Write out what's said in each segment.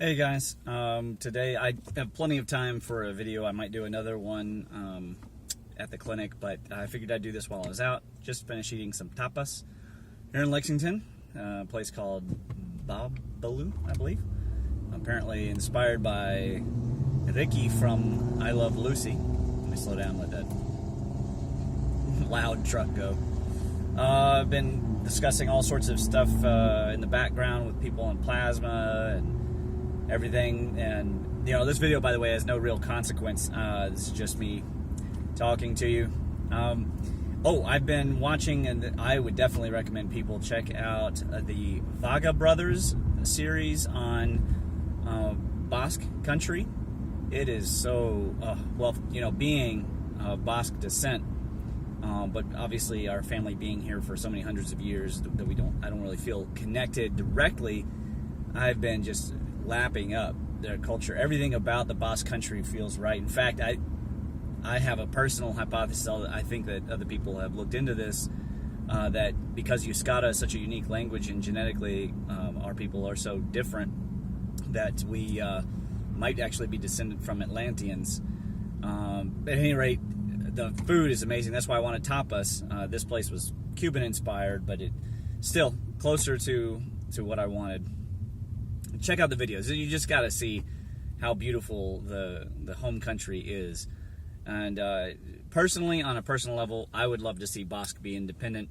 Hey guys, today I have plenty of time for a video. I might do another one at the clinic, but I figured I'd do this while I was out. Just finished eating some tapas here in Lexington, a place called Babalu, I believe. Apparently inspired by Ricky from I Love Lucy. Let me slow down, let that loud truck go. I've been discussing all sorts of stuff in the background with people on plasma and everything, and this video, by the way, has no real consequence. This is just me talking to you. I've been watching, and I would definitely recommend people check out the Vaga Brothers series on Basque country. It is so being of Basque descent, but obviously our family being here for so many hundreds of years that I don't really feel connected directly. I've been just lapping up their culture. Everything about the Basque country feels right. In fact, I have a personal hypothesis. I think that other people have looked into this, that because Euskara is such a unique language and genetically our people are so different, that we might actually be descended from Atlanteans. At any rate, the food is amazing. That's why I wanted tapas. This place was Cuban inspired, but it still closer to what I wanted. Check out the videos. You just got to see how beautiful the home country is. And personally, on a personal level, I would love to see Basque be independent,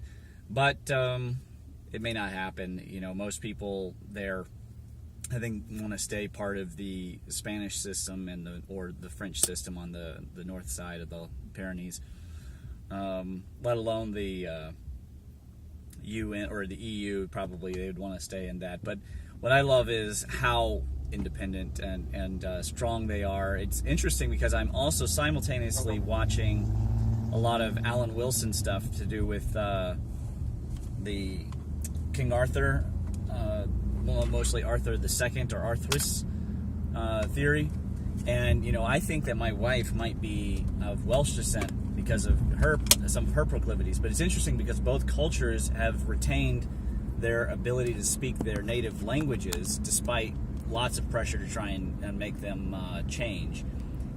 but it may not happen. Most people there, I think, want to stay part of the Spanish system or the French system on the north side of the Pyrenees, let alone the UN or the EU. Probably they would want to stay in that, but what I love is how independent and strong they are. It's interesting because I'm also simultaneously watching a lot of Alan Wilson stuff to do with the King Arthur, mostly Arthur II or Arthurus theory. And I think that my wife might be of Welsh descent because of some of her proclivities. But it's interesting because both cultures have retained their ability to speak their native languages despite lots of pressure to try and make them change.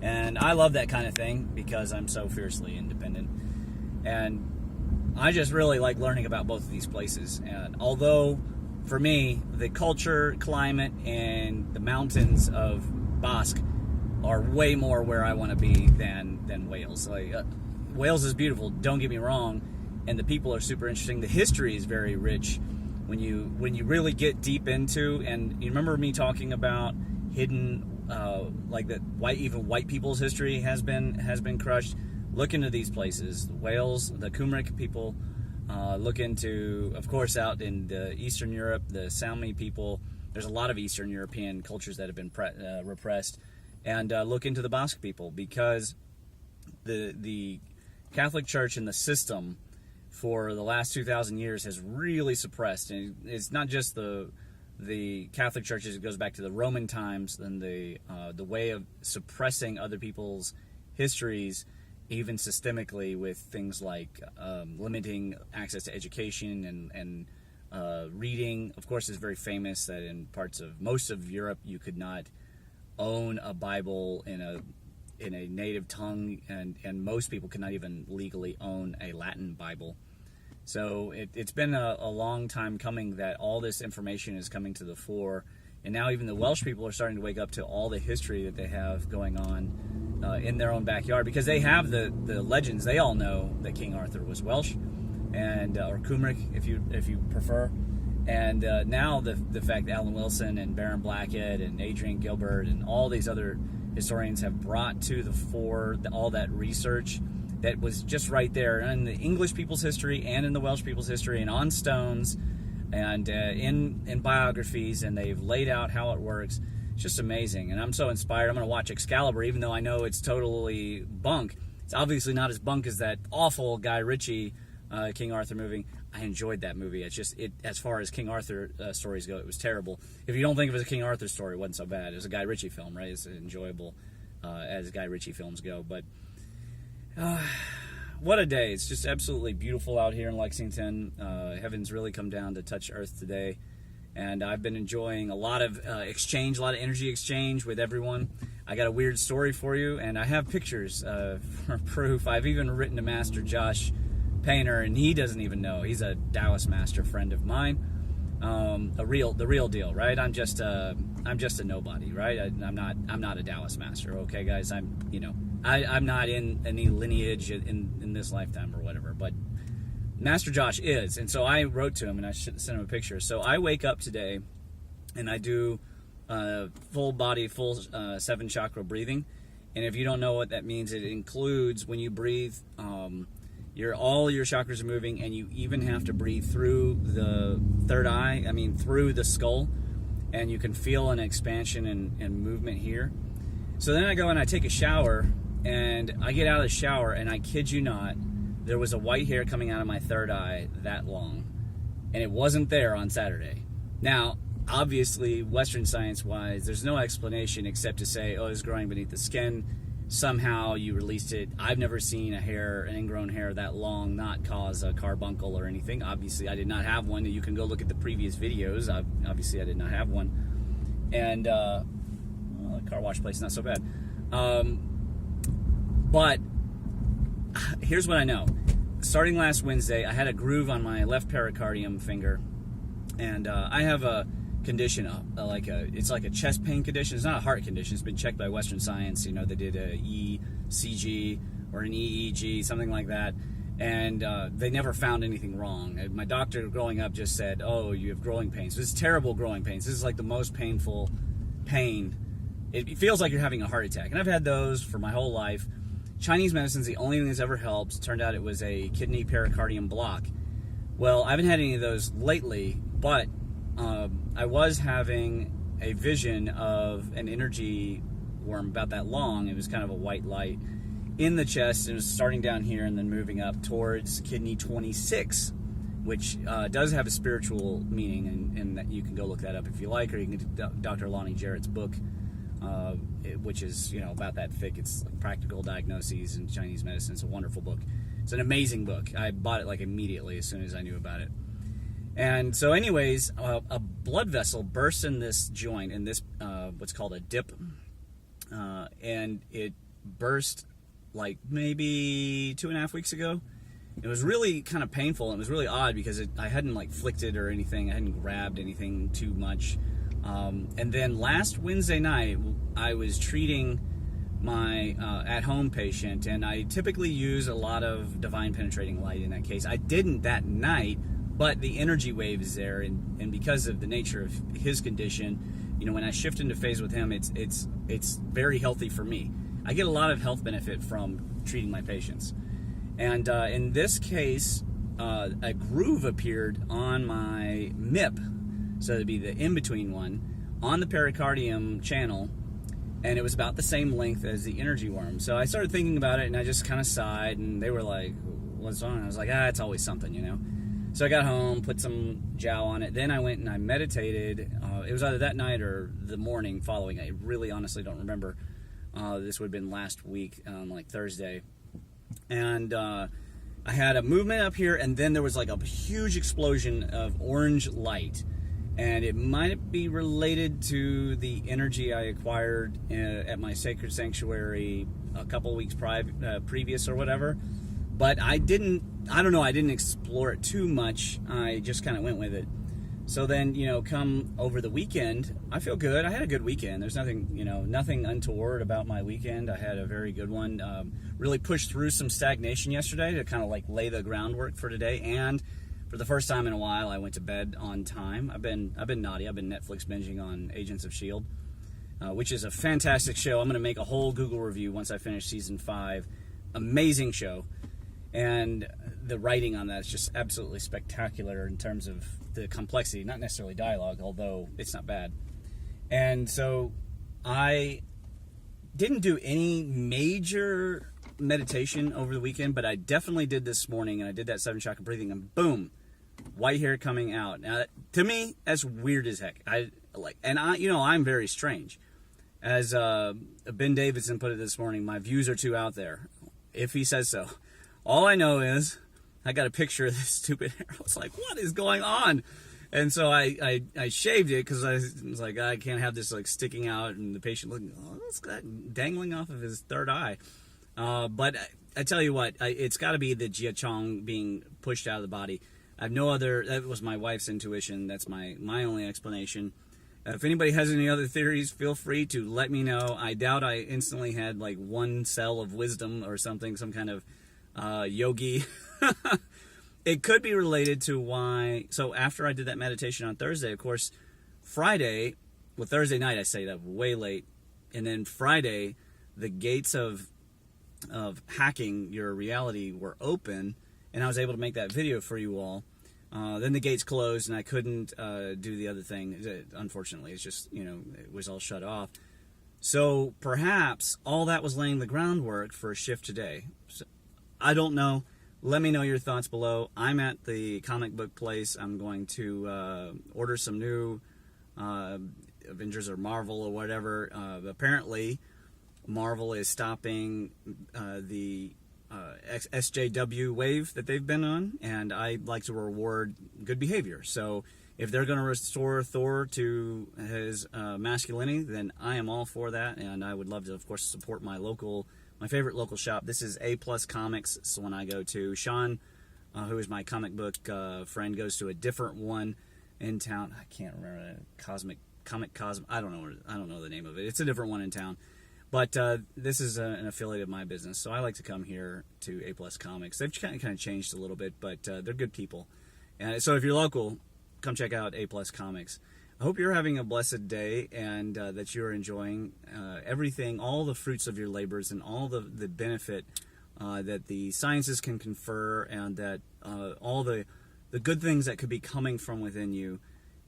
And I love that kind of thing because I'm so fiercely independent. And I just really like learning about both of these places. And although, for me, the culture, climate, and the mountains of Basque are way more where I want to be than Wales. Wales is beautiful, don't get me wrong, and the people are super interesting. The history is very rich. When you really get deep into, and you remember me talking about hidden, like that white people's history has been crushed. Look into these places, Wales, the Cymric people. Look into, of course, out in the Eastern Europe, the Sami people. There's a lot of Eastern European cultures that have been repressed, and look into the Basque people, because the Catholic Church and the system for the last 2,000 years has really suppressed. And it's not just the Catholic churches. It goes back to the Roman times and the way of suppressing other people's histories, even systemically, with things like limiting access to education and reading. Of course, it's very famous that in most of Europe you could not own a Bible in a native tongue, and most people could not even legally own a Latin Bible. So it's been a long time coming that all this information is coming to the fore, and now even the Welsh people are starting to wake up to all the history that they have going on in their own backyard, because they have the legends. They all know that King Arthur was Welsh, and or Cymric if you prefer. And now the fact that Alan Wilson and Baron Blackett and Adrian Gilbert and all these other historians have brought to the fore all that research that was just right there in the English people's history and in the Welsh people's history, and on stones and in biographies, and they've laid out how it works. It's just amazing, and I'm so inspired. I'm going to watch Excalibur, even though I know it's totally bunk. It's obviously not as bunk as that awful Guy Ritchie King Arthur movie. I enjoyed that movie. It's just, as far as King Arthur stories go, it was terrible. If you don't think of it as a King Arthur story, it wasn't so bad. It was a Guy Ritchie film, right? It's enjoyable as Guy Ritchie films go. But what a day. It's just absolutely beautiful out here in Lexington. Heaven's really come down to touch earth today. And I've been enjoying a lot of exchange, a lot of energy exchange with everyone. I got a weird story for you, and I have pictures for proof. I've even written to Master Josh Painter, and he doesn't even know. He's a Taoist master friend of mine. The real deal, right? I'm just a nobody, right? I'm not a Taoist master, okay, guys? I'm not in any lineage in this lifetime or whatever, but Master Josh is. And so I wrote to him, and I sent him a picture. So I wake up today, and I do full body, full 7 chakra breathing. And if you don't know what that means, it includes when you breathe, all your chakras are moving, and you even have to breathe through the third eye, through the skull, and you can feel an expansion and movement here. So then I go and I take a shower, and I get out of the shower, and I kid you not, there was a white hair coming out of my third eye that long, and it wasn't there on Saturday. Now, obviously, Western science-wise, there's no explanation except to say, oh, it's growing beneath the skin. Somehow you released it. I've never seen an ingrown hair that long not cause a carbuncle or anything. Obviously, I did not have one. You can go look at the previous videos. Obviously, I did not have one. And the car wash place is not so bad. But here's what I know. Starting last Wednesday, I had a groove on my left pericardium finger. And I have a condition, it's like a chest pain condition. It's not a heart condition. It's been checked by Western science. They did a ECG or an EEG, something like that, and they never found anything wrong. My doctor growing up just said, oh, you have growing pains. This is terrible growing pains. This is like the most painful pain. It feels like you're having a heart attack, and I've had those for my whole life. Chinese medicine's the only thing that's ever helped. Turned out it was a kidney pericardium block. Well, I haven't had any of those lately, but I was having a vision of an energy worm about that long. It was kind of a white light in the chest. It was starting down here and then moving up towards kidney 26, which does have a spiritual meaning, and that you can go look that up if you like, or you can get Dr. Lonnie Jarrett's book, which is about that thick. It's like Practical Diagnoses in Chinese Medicine. It's a wonderful book. It's an amazing book. I bought it immediately as soon as I knew about it. And so anyways, a blood vessel burst in this joint, in this what's called a dip, and it burst maybe 2.5 weeks ago. It was really kind of painful, and it was really odd because I hadn't flicked it or anything. I hadn't grabbed anything too much. And then last Wednesday night, I was treating my at-home patient, and I typically use a lot of divine penetrating light in that case. I didn't that night, but the energy wave is there, and because of the nature of his condition, when I shift into phase with him, it's very healthy for me. I get a lot of health benefit from treating my patients. And in this case, a groove appeared on my MIP, so it'd be the in-between one, on the pericardium channel, and it was about the same length as the energy worm. So I started thinking about it, and I just kind of sighed, and they were like, what's on? I was like, it's always something, So I got home, put some jow on it. Then I went and I meditated. It was either that night or the morning following. I really honestly don't remember. This would have been last week, Thursday. And I had a movement up here, and then there was a huge explosion of orange light. And it might be related to the energy I acquired at my sacred sanctuary a couple weeks previous or whatever. But I didn't explore it too much. I just kind of went with it. So then, come over the weekend, I feel good. I had a good weekend. There's nothing, nothing untoward about my weekend. I had a very good one. Really pushed through some stagnation yesterday to kind of lay the groundwork for today. And for the first time in a while, I went to bed on time. I've been naughty. I've been Netflix binging on Agents of S.H.I.E.L.D., which is a fantastic show. I'm going to make a whole Google review once I finish season 5. Amazing show. And the writing on that is just absolutely spectacular in terms of the complexity, not necessarily dialogue, although it's not bad. And so I didn't do any major meditation over the weekend, but I definitely did this morning, and I did that 7 chakra breathing, and boom, white hair coming out. Now, to me, that's weird as heck. I'm very strange. As Ben Davidson put it this morning, my views are too out there, if he says so. All I know is I got a picture of this stupid hair. I was like, what is going on? And so I shaved it because I was like, I can't have this like sticking out, and the patient looking, oh, it's got dangling off of his third eye. But I tell you what, it's got to be the Jia Chong being pushed out of the body. I have no other. That was my wife's intuition. That's my only explanation. If anybody has any other theories, feel free to let me know. I doubt I instantly had like one cell of wisdom or something, some kind of yogi. It could be related to why. So after I did that meditation on Thursday, of course, Friday, well, Thursday night I stayed up way late, and then Friday, the gates of hacking your reality were open, and I was able to make that video for you all. Then the gates closed, and I couldn't do the other thing. Unfortunately, it's just, it was all shut off. So perhaps all that was laying the groundwork for a shift today. So, I don't know. Let me know your thoughts below. I'm at the comic book place. I'm going to order some new Avengers or Marvel or whatever. Apparently, Marvel is stopping the SJW wave that they've been on, and I like to reward good behavior. So if they're going to restore Thor to his masculinity, then I am all for that, and I would love to, of course, support my favorite local shop. This is A Plus Comics. So when I go to Sean, who is my comic book friend, goes to a different one in town. I can't remember that. I don't know the name of it. It's a different one in town. But this is an affiliate of my business, so I like to come here to A Plus Comics. They've kind of changed a little bit, but they're good people. And so if you're local, come check out A Plus Comics. I hope you're having a blessed day, and that you're enjoying everything, all the fruits of your labors, and all the benefit that the sciences can confer, and that all the good things that could be coming from within you.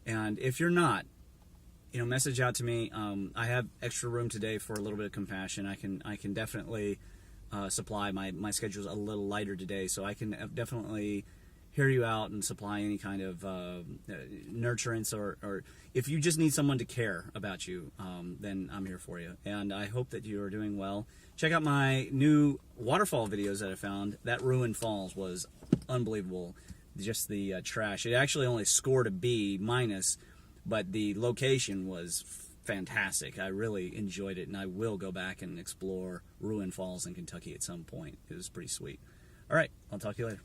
And if you're not, message out to me. I have extra room today for a little bit of compassion. I can definitely supply. My schedule's a little lighter today, so I can definitely hear you out and supply any kind of nurturance, or if you just need someone to care about you, then I'm here for you. And I hope that you are doing well. Check out my new waterfall videos that I found. That Ruined Falls was unbelievable. Just the trash. It actually only scored a B minus, but the location was fantastic. I really enjoyed it, and I will go back and explore Ruined Falls in Kentucky at some point. It was pretty sweet. All right, I'll talk to you later.